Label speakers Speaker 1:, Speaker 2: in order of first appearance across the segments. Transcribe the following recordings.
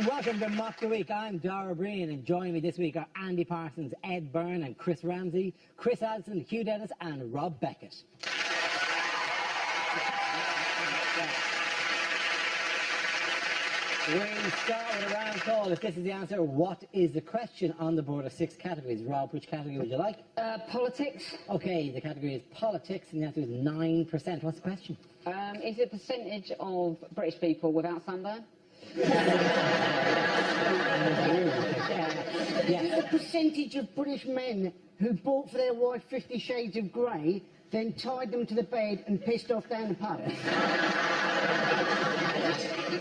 Speaker 1: Welcome to Mock the Week. I'm Dara Breen, and joining me this week are Andy Parsons, Ed Byrne and Chris Ramsey, Chris Addison, Hugh Dennis and Rob Beckett. We start with a round call. If this is the answer, what is the question on the board of 6 categories? Rob, which category would you like?
Speaker 2: Politics.
Speaker 1: Okay, the category is politics, and the answer is 9%. What's the question?
Speaker 2: Is it percentage of British people without sunburn?
Speaker 3: The percentage of British men who bought for their wife 50 Shades of Grey, then tied them to the bed and pissed off down the pub.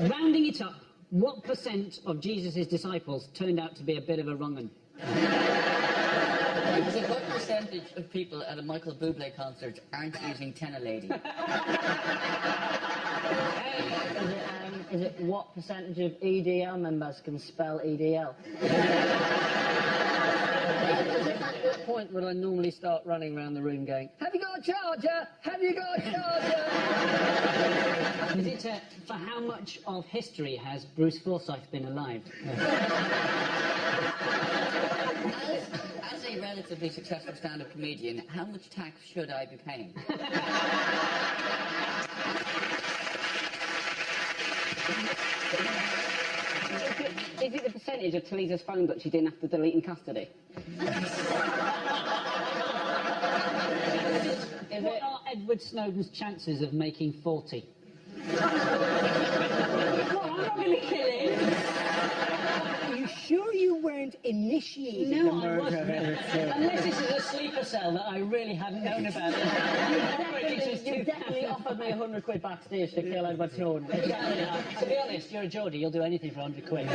Speaker 4: Rounding it up, what % of Jesus' disciples turned out to be a bit of a wrong-un?
Speaker 5: What percentage of people at a Michael Bublé concert aren't using Tenor Lady?
Speaker 6: Is it what percentage of EDL members can spell EDL?
Speaker 4: At what point would I normally start running around the room going, have you got a charger? Have you got a charger? Is it for how much of history has Bruce Forsyth been alive?
Speaker 5: As a relatively successful stand-up comedian, how much tax should I be paying?
Speaker 2: Is it the percentage of Talisa's phone book she didn't have to delete in custody?
Speaker 4: What are Edward Snowden's chances of making 40?
Speaker 3: I'm not going to kill him. Are you sure you weren't initiating the murder of Edward Snowden?
Speaker 4: Unless this is a sleeper cell that I really hadn't known about.
Speaker 6: You definitely offered me 100 quid backstage to kill Edward Snowden.
Speaker 4: To be honest, you're a Geordie, you'll do anything for 100 quid.
Speaker 3: A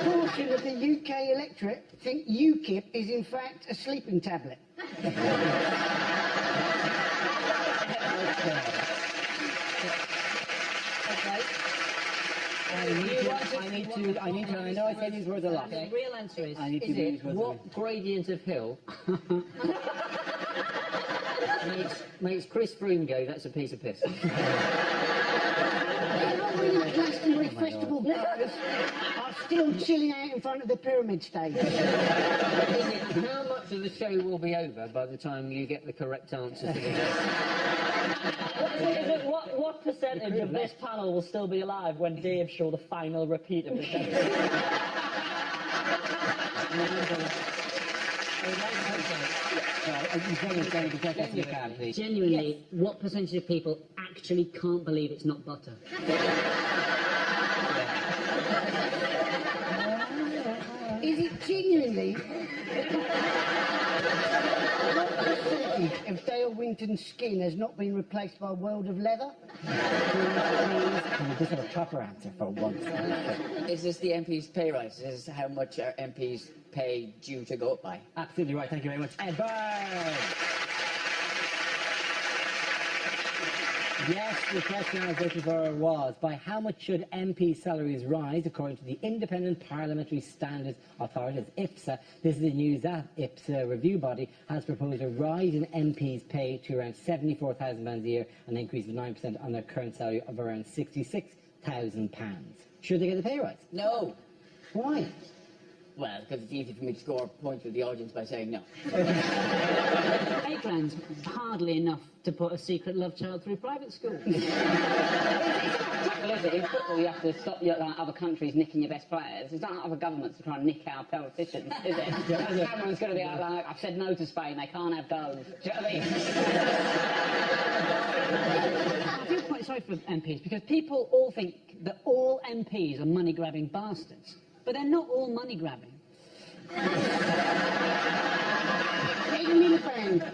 Speaker 3: proportion of the UK electorate think UKIP is in fact a sleeping tablet.
Speaker 1: I know I say these words a lot.
Speaker 6: The real answer is
Speaker 4: What gradient of hill makes Chris Froome go, that's a piece of piss?
Speaker 3: They're not really Glastonbury Festival goers are still chilling out in front of the pyramid stage.
Speaker 4: How much of the show will be over by the time you get the correct answer to this?
Speaker 6: what percentage of this panel will still be alive when Dave show the final repeat of this episode?
Speaker 4: Genuinely, what percentage of people actually can't believe it's not butter?
Speaker 3: Is it genuinely? What percentage of Dale Winton's skin has not been replaced by a world of leather?
Speaker 1: Can we just have a proper answer for once?
Speaker 5: Is this the MP's pay rise? Is this how much our MPs pay due to go up by?
Speaker 1: Absolutely right. Thank you very much, Ed Byrne. Yes, the question I was looking for was, by how much should MP salaries rise according to the Independent Parliamentary Standards Authority, IPSA? This is the news that IPSA review body has proposed a rise in MPs' pay to around £74,000 a year, an increase of 9% on their current salary of around £66,000. Should they get a pay rise?
Speaker 5: No.
Speaker 1: Why?
Speaker 5: Well, because it's easy for me to score points with the audience by saying no.
Speaker 4: £8 hardly enough to put a secret love child through private school.
Speaker 2: Well, is it? In football, you have to stop other countries nicking your best players. It's not like other governments to try and nick our politicians, is it? Cameron's going to be out like, I've said no to Spain, they can't have those. Do you know what I mean?
Speaker 4: I feel quite sorry for MPs, because people all think that all MPs are money-grabbing bastards. But they're not all money-grabbing.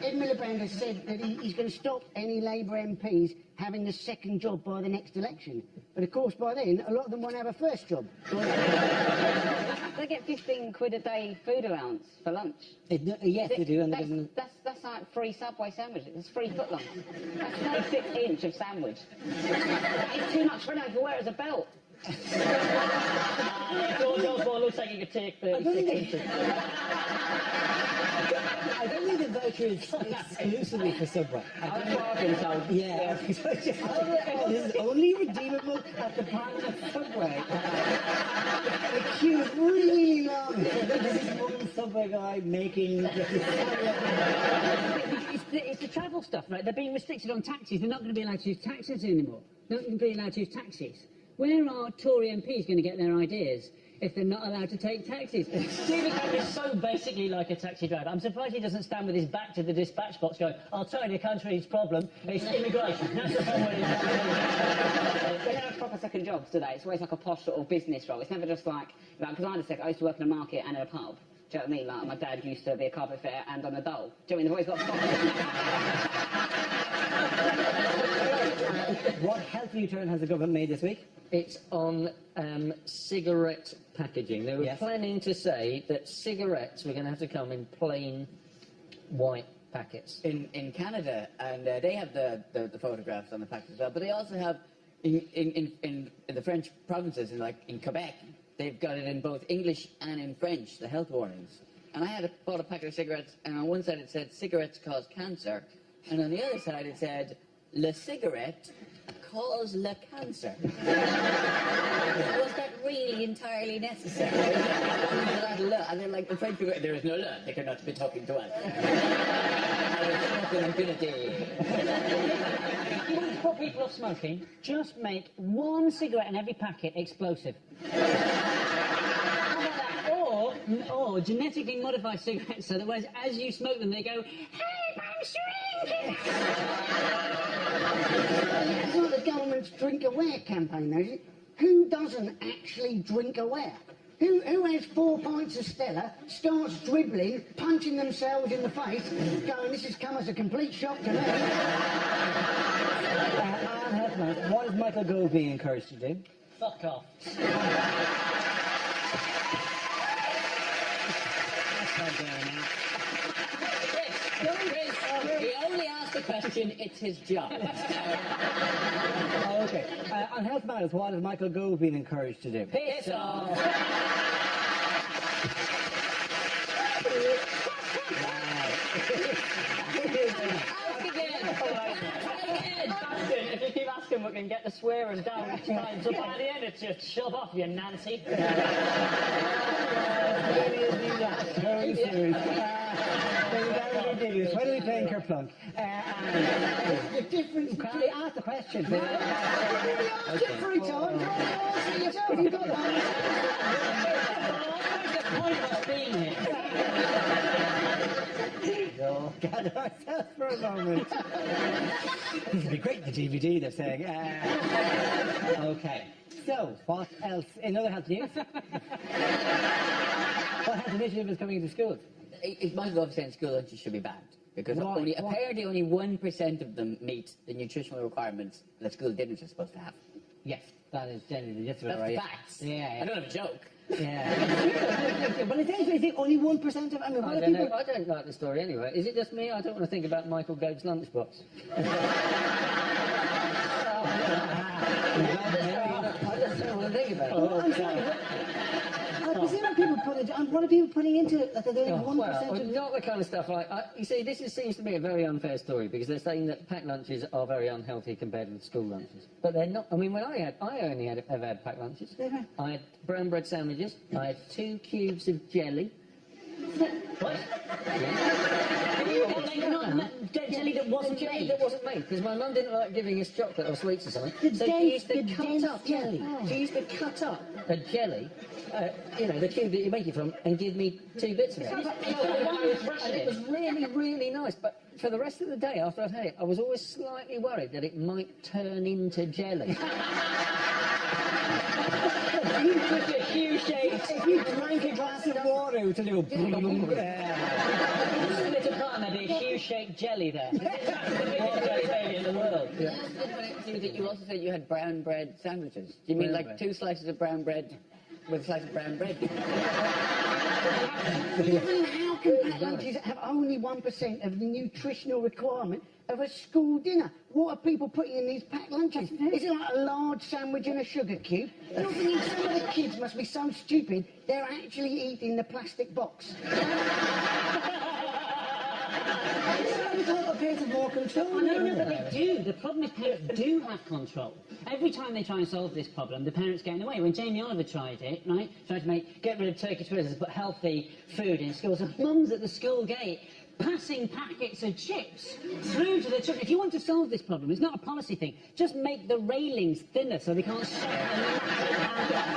Speaker 3: Ed Miliband has said that he's going to stop any Labour MPs having a second job by the next election. But of course, by then, a lot of them won't have a first job.
Speaker 2: They get 15 quid a day food allowance for lunch.
Speaker 1: Yes, they do. And
Speaker 2: That's like free Subway sandwiches. It's free footlong. That's 26 inch of sandwich. It's too much for them to wear as a belt.
Speaker 6: George Osborne looks like he could take 36 inches.
Speaker 1: I don't think the voucher is exclusively for Subway.
Speaker 2: That's what I've been told.
Speaker 1: Yeah. This is only redeemable at the Parliament Subway. The queue is really long. This is one Subway guy making...
Speaker 4: It's the travel stuff, right? They're being restricted on taxis. They're not going to be allowed to use taxis anymore. They're not going to be allowed to use taxis. Where are Tory MPs going to get their ideas if they're not allowed to take taxis?
Speaker 6: Stephen Cameron is so basically like a taxi driver. I'm surprised he doesn't stand with his back to the dispatch box going, I'll tell you the country's problem, it's immigration. That's the whole way.
Speaker 2: They don't have proper second jobs, do they? It's always like a posh sort of business role. It's never just like because I used to work in a market and in a pub. Do you know what I mean? Like, my dad used to be a carpet fitter and on a dole. Do you know what I mean? They've always got
Speaker 1: What health U-turn has the government made this week?
Speaker 4: It's on cigarette packaging. They were planning to say that cigarettes were going to have to come in plain white packets.
Speaker 5: In Canada, and they have the photographs on the packets as well, but they also have in the French provinces, in Quebec, they've got it in both English and in French, the health warnings. And I bought a packet of cigarettes, and on one side it said cigarettes cause cancer, and on the other side it said le cigarette cause le cancer. Was that really entirely necessary? And they're like, the French people, there is no le, they cannot be talking to us.
Speaker 4: Put people off smoking, just make one cigarette in every packet explosive. How about that? Or genetically modify cigarettes so that as you smoke them, they go, hey, I'm shrinking!
Speaker 3: It's not the government's Drink Aware campaign, though, is it? Who doesn't actually drink aware? Who has 4 pints of Stella, starts dribbling, punching themselves in the face, going, this has come as a complete shock to me.
Speaker 1: What is Michael Gove being encouraged to do?
Speaker 6: Fuck off.
Speaker 5: He only asked the question, it's his job.
Speaker 1: Okay. On health matters, what has Michael Gove been encouraged to do?
Speaker 6: Piss off. If you keep asking, we can get the swearing down each time. So by the end, it's just shove off, you Nancy.
Speaker 1: Very serious. When are we playing Kerplunk?
Speaker 3: The difference
Speaker 1: Can I
Speaker 3: between...
Speaker 1: ask the question?
Speaker 3: Really ask it for a time. Answer yourself, you've got that.
Speaker 6: What's the point of us being here?
Speaker 1: We'll gather ourselves for a moment. This would be great, the DVD, they're saying. Okay. So, what else? In other health news? What health initiative is coming into schools?
Speaker 5: Michael Gove saying school lunches should be banned. Because apparently only 1% of them meet the nutritional requirements that school dinners are supposed to have.
Speaker 1: Yes, that is generally the gist of it,
Speaker 5: That's
Speaker 1: right?
Speaker 5: facts.
Speaker 1: Yeah.
Speaker 5: I don't have a joke.
Speaker 1: Yeah. But it is only 1% of... I mean,
Speaker 4: I don't like the story anyway. Is it just me? I don't want to think about Michael Gove's lunchbox.
Speaker 1: I
Speaker 4: just don't want to think about it.
Speaker 1: What are people putting into it? That they're only 1%
Speaker 4: Well,
Speaker 1: of...
Speaker 4: not the kind of stuff like... you see, seems to me a very unfair story, because they're saying that packed lunches are very unhealthy compared with school lunches. But they're not... I mean, when I only ever had packed lunches. I had brown bread sandwiches, I had 2 cubes of jelly.
Speaker 6: What?
Speaker 4: Jelly that wasn't made, because my mum didn't like giving us chocolate or sweets or something. So she used to cut up jelly. She used to cut up a jelly, the tube that you make it from, and give me 2 bits of it. And it was really, really nice, but for the rest of the day after I'd had it, I was always slightly worried that it might turn into jelly.
Speaker 1: If you drank a glass of water, it would do a
Speaker 6: Split apart, and there'd be a shoe-shaped jelly there. It's the biggest jelly baby in the world.
Speaker 5: You also said you had brown bread sandwiches. Do you mean
Speaker 6: Brown
Speaker 5: like
Speaker 6: bread.
Speaker 5: 2 slices of brown bread with a slice of brown bread?
Speaker 3: Even how can packed lunches have only 1% of the nutritional requirement of a school dinner? What are people putting in these packed lunches? Is it like a large sandwich and a sugar cube? You're thinking some of the kids must be so stupid they're actually eating the plastic box.
Speaker 1: more control.
Speaker 6: No, but they do. The problem is parents do have control. Every time they try and solve this problem, the parents get in the way. When Jamie Oliver tried it, right, tried to get rid of Turkish twizzlers, put healthy food in schools, and mums at the school gate passing packets of chips through to the children. If you want to solve this problem, it's not a policy thing. Just make the railings thinner so they can't shove them.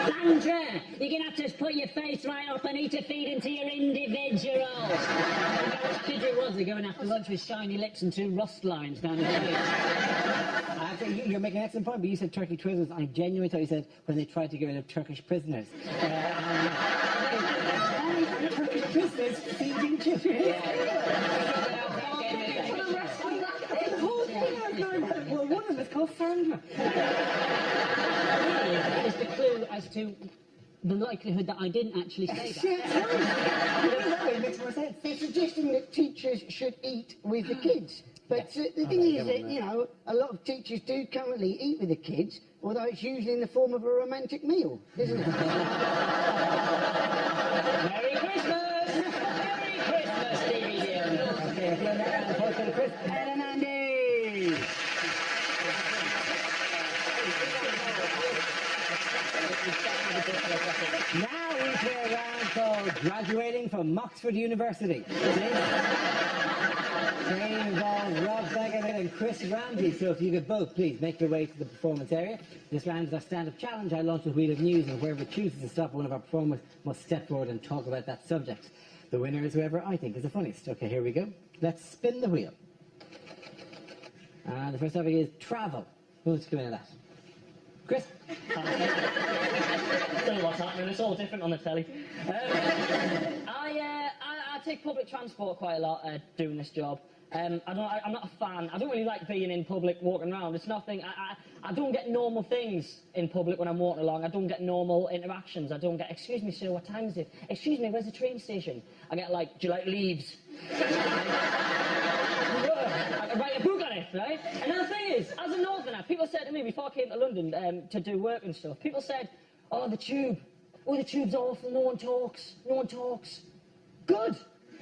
Speaker 6: Sandra, you're going to have to put your face right up and eat a feed into your individuals. Which kid it was? They're going after lunch with shiny lips and 2 rust lines down the face.
Speaker 1: I think you're making an excellent point, but you said Turkey twizzlers. I genuinely thought you said when they tried to get rid of Turkish prisoners. Turkish prisoners feeding children. Well, one of them is called Sandra.
Speaker 6: Is the clue as to the likelihood that I didn't actually say that.
Speaker 1: It makes more sense.
Speaker 3: They're suggesting that teachers should eat with the kids. But the thing is that, you know, a lot of teachers do currently eat with the kids, although it's usually in the form of a romantic meal, isn't it?
Speaker 6: Merry Christmas! Merry Christmas, Stevie dear.
Speaker 1: Okay, if you're there, and post to Chris and Andy. Now we play a round called Graduating from Oxford University. Train involves Rob Beckett and Chris Ramsey, so if you could both please make your way to the performance area. This round is our stand-up challenge. I launch a wheel of news, and whoever chooses to stop, one of our performers must step forward and talk about that subject. The winner is whoever I think is the funniest. Okay, here we go. Let's spin the wheel. And the first topic is travel. Who wants to come into that? Chris?
Speaker 6: Don't know what's happening, it's all different on the telly. I take public transport quite a lot doing this job. I'm not a fan. I don't really like being in public, walking around. It's nothing. I don't get normal things in public when I'm walking along. I don't get normal interactions. I don't get, excuse me, sir, what time is it? Excuse me, where's the train station? I get like, do you like leaves? I can write a book on it, right? And the thing is, as a northerner, people said to me before I came to London to do work and stuff, people said, oh, the tube. Oh, the tube's awful. No one talks. No one talks. Good.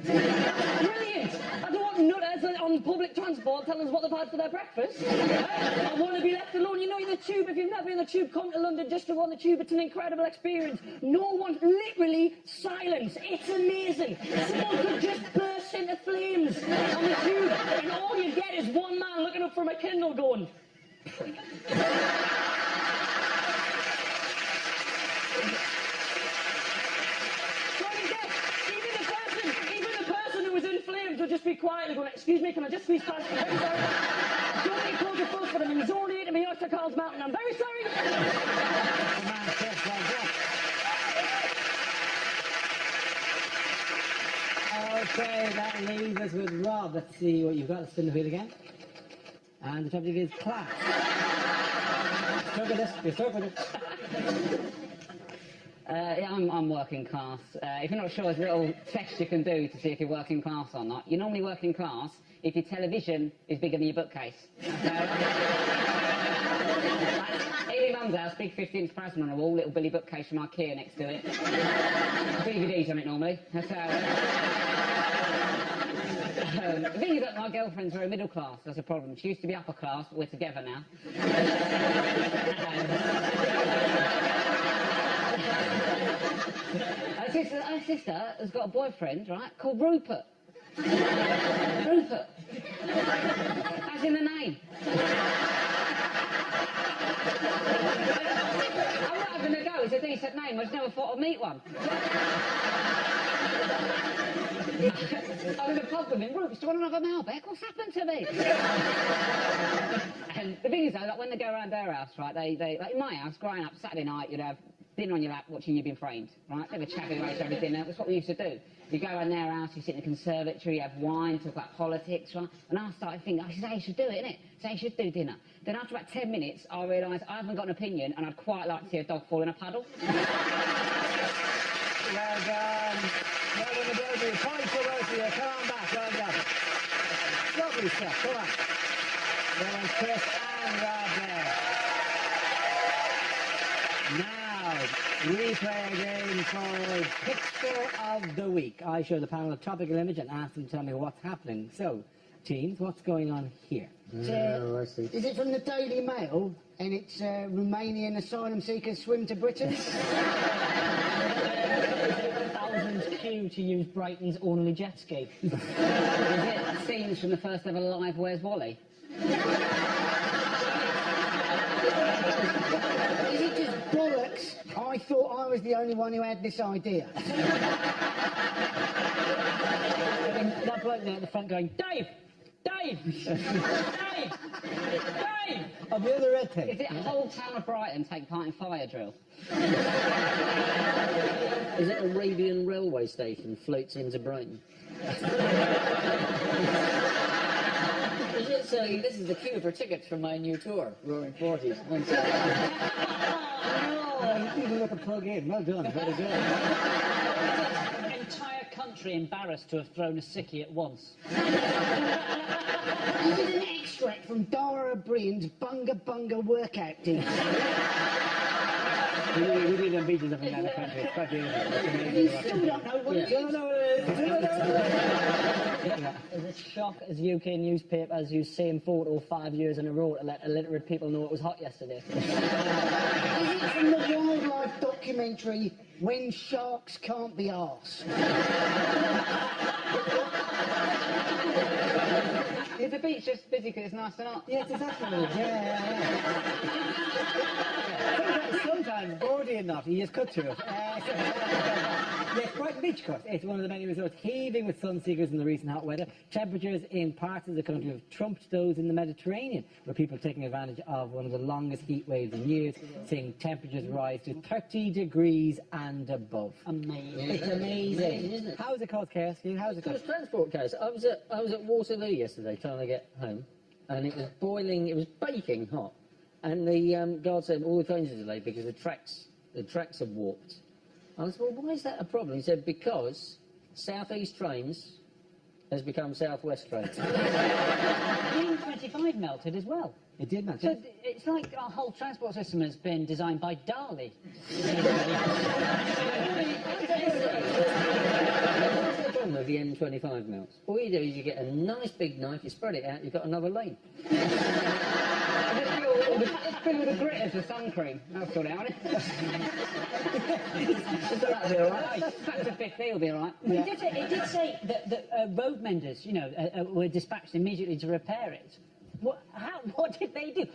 Speaker 6: Brilliant! I don't want nutters on public transport telling us what they've had for their breakfast. I want to be left alone. You know, the tube, if you've never been on the tube, come to London just to go on the tube. It's an incredible experience. No one, literally, silence. It's amazing. Someone could just burst into flames on the tube, and all you get is one man looking up from a Kindle going... Would just be quietly going, excuse me, can I just squeeze past you? Very sorry. I don't need to close your fuss, but I'm in zone 8 of my oyster Carl's Mountain. I'm very sorry.
Speaker 1: Okay, that leaves us with Rob. Let's see what you've got. Let's spin the wheel again. And the topic is class. Stuck with it. You're stuck with it.
Speaker 2: Yeah, I'm working class. If you're not sure, there's a little test you can do to see if you're working class or not. You're normally working class if your television is bigger than your bookcase. Here in Mum's house, big 50-inch plasma on the wall, little Billy bookcase from IKEA next to it. DVDs on it normally. That's how. The thing is that my girlfriend's very middle class. That's a problem. She used to be upper class, but we're together now. Her sister has got a boyfriend, right, called Rupert. Rupert. As in the name. I'm not having a go. It's a decent name. I just never thought I'd meet one. I'm in the pub with him. Rupert, do you want another Malbec? What's happened to me? And the thing is, though, like when they go around their house, right, they like in my house, growing up, Saturday night, you'd have dinner on your lap, watching You've Been Framed, right? Bit of a chatty race, everything. That's what we used to do. You go around their house, you sit in the conservatory, you have wine, talk about politics, right? And I started thinking, this is how you should do it, innit? It's how you should do dinner. Then after about 10 minutes, I realised I haven't got an opinion, and I'd quite like to see a dog fall in a puddle.
Speaker 1: Well done. Well done, the both of you. Points for both of you. Come on back. Well done. Lovely stuff. Come on. Well done, Chris and Rob there. Now, we play a game called Picture of the Week. I show the panel a topical image and ask them to tell me what's happening. So, teams, what's going on here?
Speaker 4: Oh, I see.
Speaker 3: Is it from the Daily Mail? And it's Romanian asylum seekers swim to Britain?
Speaker 6: Thousands queue to use Brighton's only jet ski.
Speaker 2: Is it scenes from the first ever live Where's Wally?
Speaker 3: Is it just bollocks? I thought I was the only one who had this idea.
Speaker 6: That bloke there at the front going, Dave! Dave! Dave! Dave!
Speaker 1: On the other red thing.
Speaker 2: Is it whole town of Brighton take part in fire drill?
Speaker 4: Is it Arabian railway station floats into Brighton?
Speaker 5: Is it saying this is the queue for tickets for my new tour, Roaring Forties?
Speaker 1: Oh, even with a plug in. Well done. Very good.
Speaker 6: Entire country embarrassed to have thrown a sickie at once.
Speaker 3: Is it an extract from Dara O'Brien's Bunga Bunga workout team?
Speaker 1: We do them beaches up and down the country. It's quite beautiful. It's amazing.
Speaker 3: You still don't know what it is.
Speaker 1: Don't know what it is. Don't know what it is.
Speaker 6: As a shock as UK newspapers use same photo 5 years in a row to let illiterate people know it was hot yesterday.
Speaker 3: Is it from the wildlife documentary When Sharks Can't Be Arsed?
Speaker 2: Is the beach just busy because it's nice and hot?
Speaker 1: Yes, exactly. Yeah. Sometimes, bawdy or not, you just cut through it. Yes, Brighton Beach Course. It's one of the many resorts heaving with sun seekers in the recent hot weather. Temperatures in parts of the country have trumped those in the Mediterranean, where people are taking advantage of one of the longest heat waves in years, seeing temperatures rise to 30 degrees and above.
Speaker 6: Amazing.
Speaker 1: It's amazing.
Speaker 4: Isn't it?
Speaker 1: How's it caused chaos, Steve? How's it
Speaker 4: It was
Speaker 1: caused?
Speaker 4: transport case. I was at Waterloo yesterday trying to get home, and it was boiling. It was baking hot, and the guard said all the trains are delayed because the tracks have warped. I said, well, why is that a problem? He said because southeast trains has become southwest trains.
Speaker 6: The M25 melted as well.
Speaker 1: It did, man.
Speaker 6: So it's like our whole transport system has been designed by Dali.
Speaker 4: What's the problem with the M25 melts? All you do is you get a nice big knife, you spread it out, you've got another lane.
Speaker 2: It's filled with the gritters with sun cream. That'll sort it out, won't it?
Speaker 1: That'll be all right.
Speaker 2: Back to 50 will be all right.
Speaker 6: It did say that road menders, were dispatched immediately to repair it. What did they do?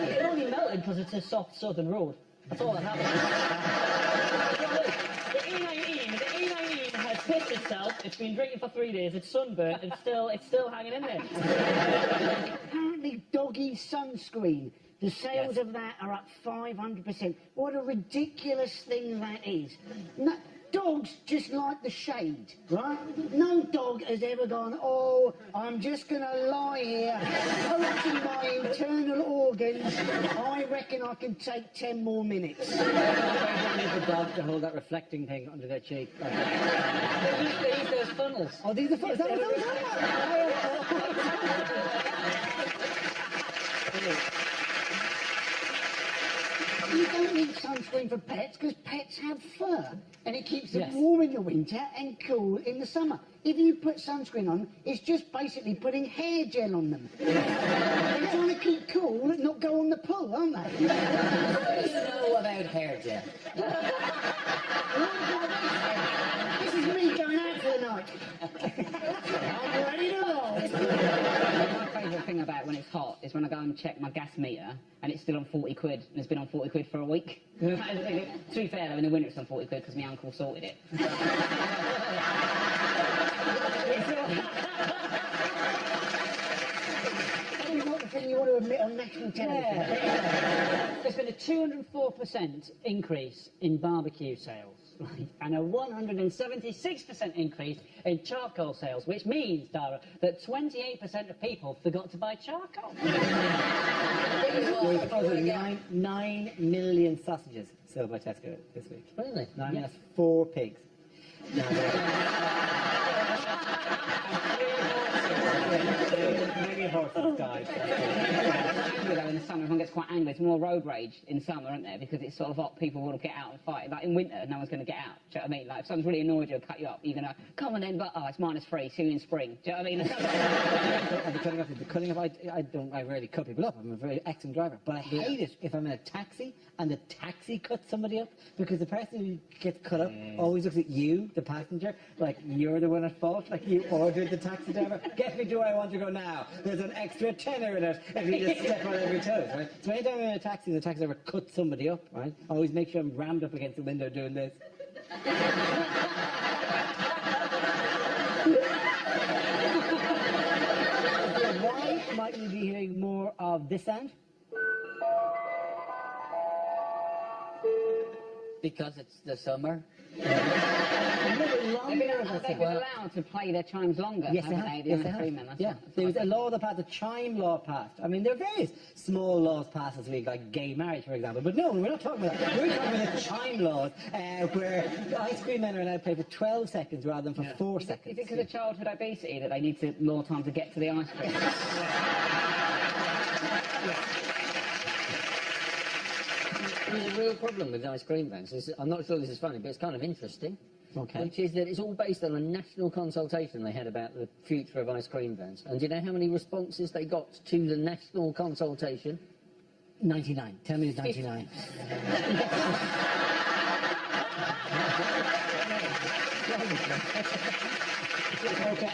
Speaker 6: It only melted because it's a soft southern road. That's all that happened. The E19 has pissed itself. It's been drinking for 3 days. It's sunburnt. It's still hanging in there.
Speaker 3: Apparently, doggy sunscreen. The sales of that are up 500%. What a ridiculous thing that is. No, dogs just like the shade, right? No dog has ever gone, oh, I'm just going to lie here, coaching my internal organs. I reckon I can take 10 more minutes.
Speaker 1: Need the dog to hold that reflecting thing under their cheek.
Speaker 6: They use those funnels.
Speaker 1: Oh, these are funnels. Is that what those
Speaker 3: You don't need sunscreen for pets because pets have fur and it keeps them
Speaker 1: Yes.
Speaker 3: warm in the winter and cool in the summer. If you put sunscreen on, it's just basically putting hair gel on them. They're trying to keep cool and not go on the pull, aren't they?
Speaker 5: What do you know about hair gel?
Speaker 3: This is me going out for the night. I'm ready to roll.
Speaker 2: My favourite thing about when it's hot is when I go and check my gas meter and it's still on 40 quid and it's been on 40 quid for a week. To be fair though, in the winter it's on 40 quid because my uncle sorted it.
Speaker 3: That is not the thing you want to admit it on national television.
Speaker 7: There's been a 204% increase in barbecue sales, right? And a 176% increase in charcoal sales, which means, Dara, that 28% of people forgot to buy charcoal.
Speaker 1: There's also 9 million sausages sold by Tesco this week.
Speaker 4: Really?
Speaker 1: That's 4 pigs. Many horses died.
Speaker 2: In the summer, everyone gets quite angry. It's more road rage in summer, isn't there? Because it's sort of hot, people will get out and fight. Like in winter, no one's going to get out. Do you know what I mean? Like if someone's really annoyed you, cut you up, you're going to come on then, but oh, it's -3, see you in spring. Do you know what I mean?
Speaker 1: The cutting up, I rarely cut people up. I'm a very excellent driver, but I hate it if I'm in a taxi and the taxi cuts somebody up, because the person who gets cut up always looks at you, the passenger, like you're the one at fault, like you ordered the taxi driver. Get me to where I want to go now. There's an extra tenner in it if you just step on every toe, right? So anytime I'm in a taxi and the taxi driver cuts somebody up, right, I always make sure I'm rammed up against the window doing this. Why might we be hearing more of this sound?
Speaker 5: Because it's the summer.
Speaker 2: They've been allowed to play their chimes longer,
Speaker 1: Yes, they
Speaker 2: haven't
Speaker 1: have.
Speaker 2: they?
Speaker 1: Yes, they have. Yeah, there was a law that passed, a chime law passed. I mean, there are various small laws passed this week, like gay marriage, for example. But no, we're not talking about that. We're talking about the chime laws, where ice cream men are allowed to play for 12 seconds rather than for 4 seconds.
Speaker 2: Is it because of childhood obesity that they need more time to get to the ice cream?
Speaker 4: There's a real problem with ice cream vans. I'm not sure this is funny, but it's kind of interesting.
Speaker 1: Okay.
Speaker 4: Which is that it's all based on a national consultation they had about the future of ice cream vans. And do you know how many responses they got to the national consultation?
Speaker 1: 99. Tell me it's 99. Okay,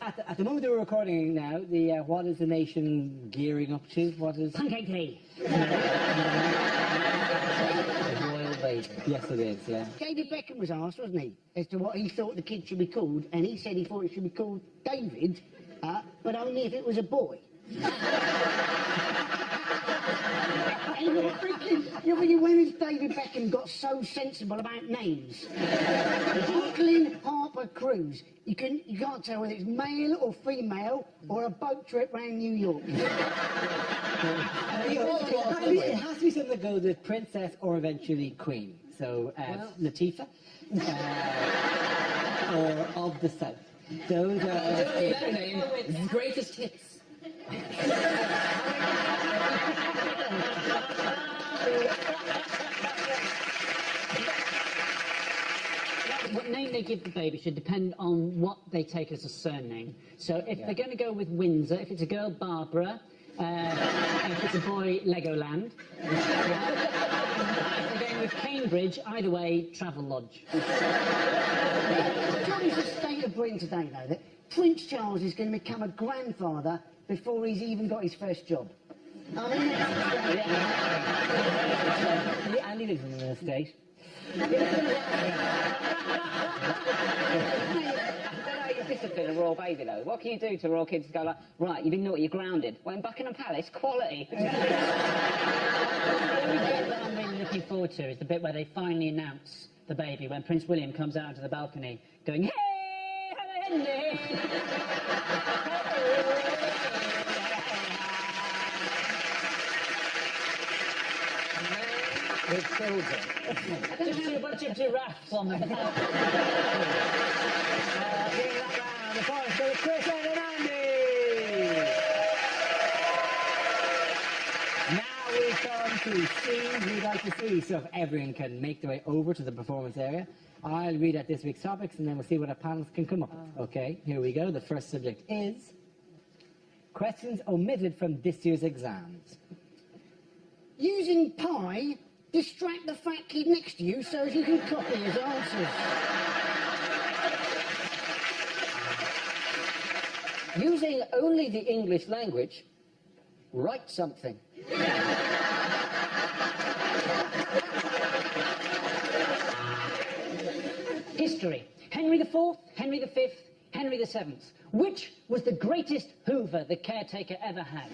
Speaker 1: at the moment that we're recording now, what is the nation gearing up to? What is...
Speaker 7: Pancake tea.
Speaker 4: Royal baby.
Speaker 1: Yes, it is, yeah.
Speaker 3: David Beckham was asked, wasn't he, as to what he thought the kid should be called, and he said he thought it should be called David, but only if it was a boy. And you're thinking, when has David Beckham got so sensible about names? Brooklyn Harper Cruise. You can't tell whether it's male or female or a boat trip round New York.
Speaker 1: It has to be something that goes with princess or eventually queen. So, Latifah, or of the South. Those are...
Speaker 5: That name, greatest hits.
Speaker 7: What name they give the baby should depend on what they take as a surname. So if they're going to go with Windsor, if it's a girl, Barbara, if it's a boy, Legoland. If they're going with Cambridge, either way, Travelodge.
Speaker 3: Johnny's the state of Britain today, though, that Prince Charles is going to become a grandfather before he's even got his first job. I mean,
Speaker 1: And he lives in an estate.
Speaker 2: Discipline a royal baby though. What can you do to royal kids to go like, right, you've been naughty, you're grounded? Well, in Buckingham Palace, quality.
Speaker 7: The bit that I'm really looking forward to is the bit where they finally announce the baby, when Prince William comes out to the balcony going, hey, Henry!
Speaker 4: With children.
Speaker 7: Just see a bunch of giraffes on the
Speaker 1: Giving that round, the forest goes Chris and Andy! Now we come to scenes we'd like to see, so if everyone can make their way over to the performance area, I'll read out this week's topics and then we'll see what our panels can come up with. Okay, here we go. The first subject is questions omitted from this year's exams.
Speaker 3: using pi, distract the fat kid next to you so as you can copy his answers.
Speaker 4: Using only the English language, write something.
Speaker 7: History. Henry IV, Henry V, Henry VII. Which was the greatest Hoover the caretaker ever had?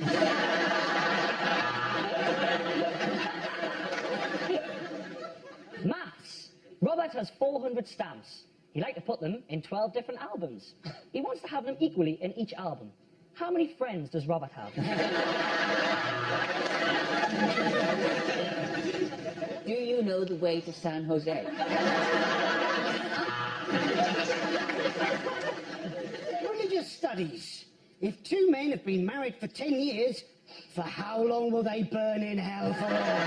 Speaker 6: Maths. Robert has 400 stamps. He'd like to put them in 12 different albums. He wants to have them equally in each album. How many friends does Robert have?
Speaker 5: Do you know the way to San Jose?
Speaker 3: Religious studies. If two men have been married for 10 years, for how long will they burn in hell for all?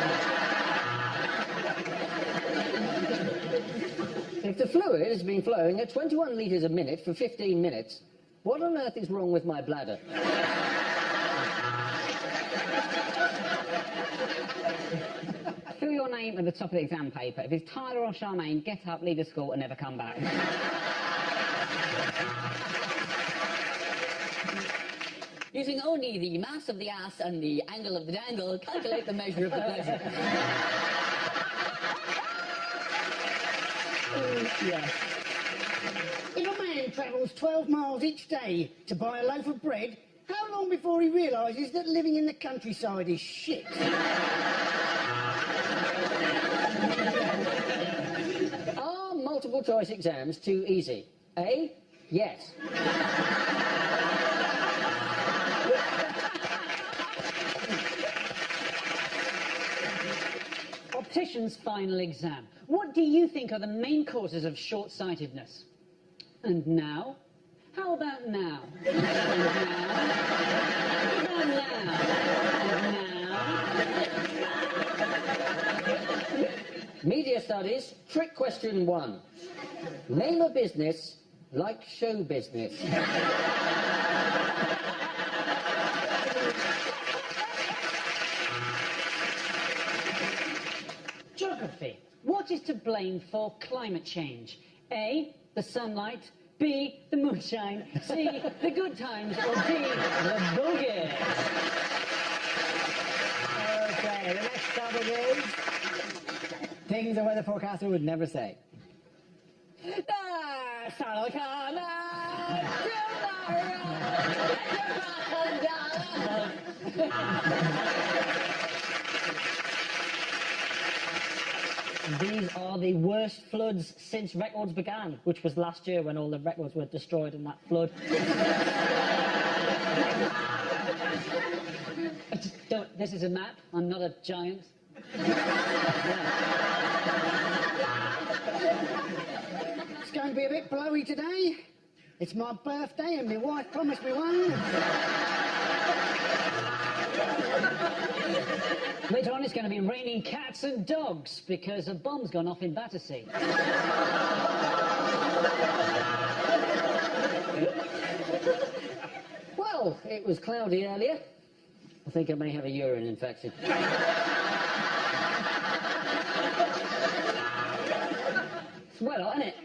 Speaker 4: If the fluid has been flowing at 21 litres a minute for 15 minutes, what on earth is wrong with my bladder?
Speaker 2: Fill your name at the top of the exam paper. If it's Tyler or Charmaine, get up, leave the school, and never come back.
Speaker 5: Using only the mass of the ass and the angle of the dangle, calculate the measure of the pleasure.
Speaker 6: Yeah.
Speaker 3: If a man travels 12 miles each day to buy a loaf of bread, how long before he realises that living in the countryside is shit?
Speaker 4: Are multiple choice exams too easy? A, yes.
Speaker 7: Optician's final exam. What do you think are the main causes of short-sightedness? And now? How about now? And now? How about now? And now?
Speaker 4: Media studies, trick question 1. Name a business like show business.
Speaker 7: Geography. What is to blame for climate change? A, the sunlight. B, the moonshine. C, the good times. Or D, the boogie.
Speaker 1: Okay, the next topic is things a weather forecaster would never say.
Speaker 6: These are the worst floods since records began, which was last year when all the records were destroyed in that flood.
Speaker 7: This is a map. I'm not a giant.
Speaker 3: It's going to be a bit blowy today. It's my birthday and my wife promised me one.
Speaker 7: Later on, it's going to be raining cats and dogs because a bomb's gone off in Battersea.
Speaker 4: Well, it was cloudy earlier. I think I may have a urine infection.
Speaker 7: It's well hot, isn't it?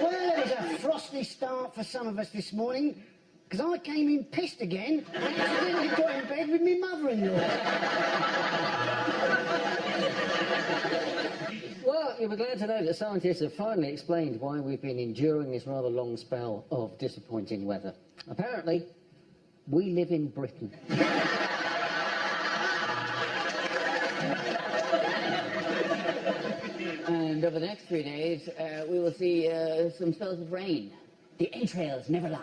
Speaker 3: Well, it was a frosty start for some of us this morning, because I came in pissed again and accidentally got in bed with my mother-in-law.
Speaker 4: Well, you'll be glad to know that scientists have finally explained why we've been enduring this rather long spell of disappointing weather. Apparently, we live in Britain.
Speaker 5: And over the next 3 days, we will see some spells of rain. The entrails never lie.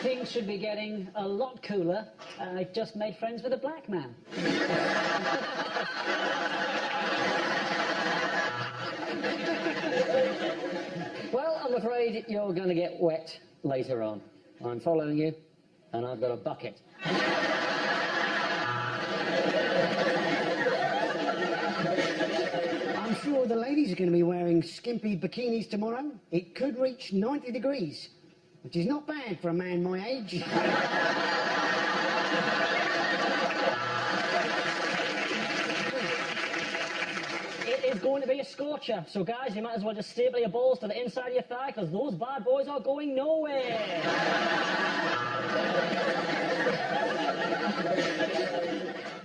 Speaker 7: Things should be getting a lot cooler. I just made friends with a black man.
Speaker 4: Well, I'm afraid you're going to get wet later on. I'm following you, and I've got a bucket.
Speaker 3: I'm sure the ladies are going to be wearing skimpy bikinis tomorrow. It could reach 90 degrees, which is not bad for a man my age.
Speaker 6: It is going to be a scorcher, so guys, you might as well just staple your balls to the inside of your thigh, because those bad boys are going nowhere.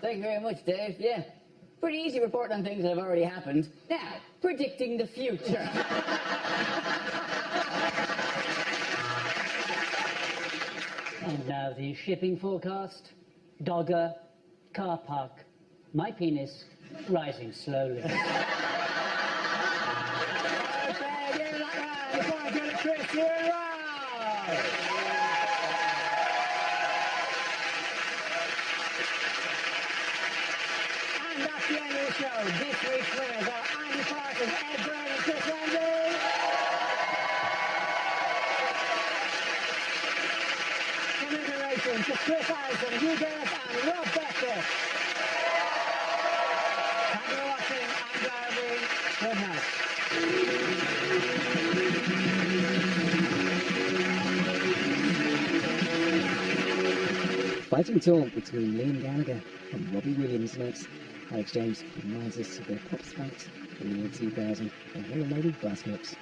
Speaker 5: Thank you very much, Dave. Yeah, Pretty easy reporting on things that have already happened. Now, predicting the future.
Speaker 7: And now the shipping forecast. Dogger, car park. My penis rising slowly.
Speaker 1: Okay, give it that round before I get it Christian round. And that's the end of the show. This week's winners are Andy Parsons, Ed Byrne and Chris Ramsey. Commiserations to Chris Harrison, Hugh Garrett and Rob Beckett. Thank you for watching. I'm Darby. Good night.
Speaker 8: Fighting talk between Liam Gallagher and Robbie Williams next. Alex James reminds us of their pop spanks in the year 2000 and Hello Lady Bus Clips.